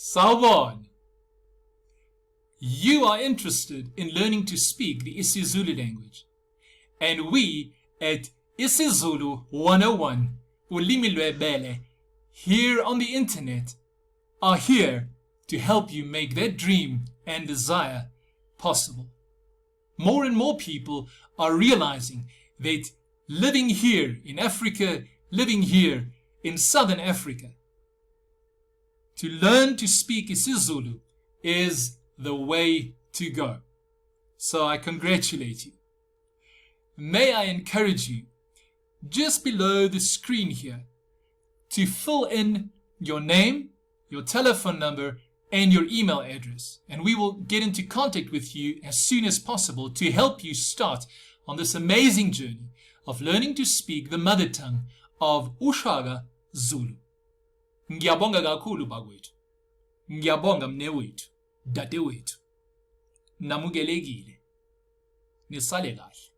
Sawubona. You are interested in learning to speak the isiZulu language, and we at isiZulu 101, Ulimi Lwebele, here on the internet, are here to help you make that dream and desire possible. More and more people are realizing that living here in Africa, living here in Southern Africa, to learn to speak isiZulu is the way to go. So I congratulate you. May I encourage you, just below the screen here, to fill in your name, your telephone number, and your email address, and we will get into contact with you as soon as possible to help you start on this amazing journey of learning to speak the mother tongue of uShaka Zulu. Ngiyabonga kakhulu bakwethu. Ngiyabonga mnewethu, dadewethu. Namukelekile. Nisale kahle.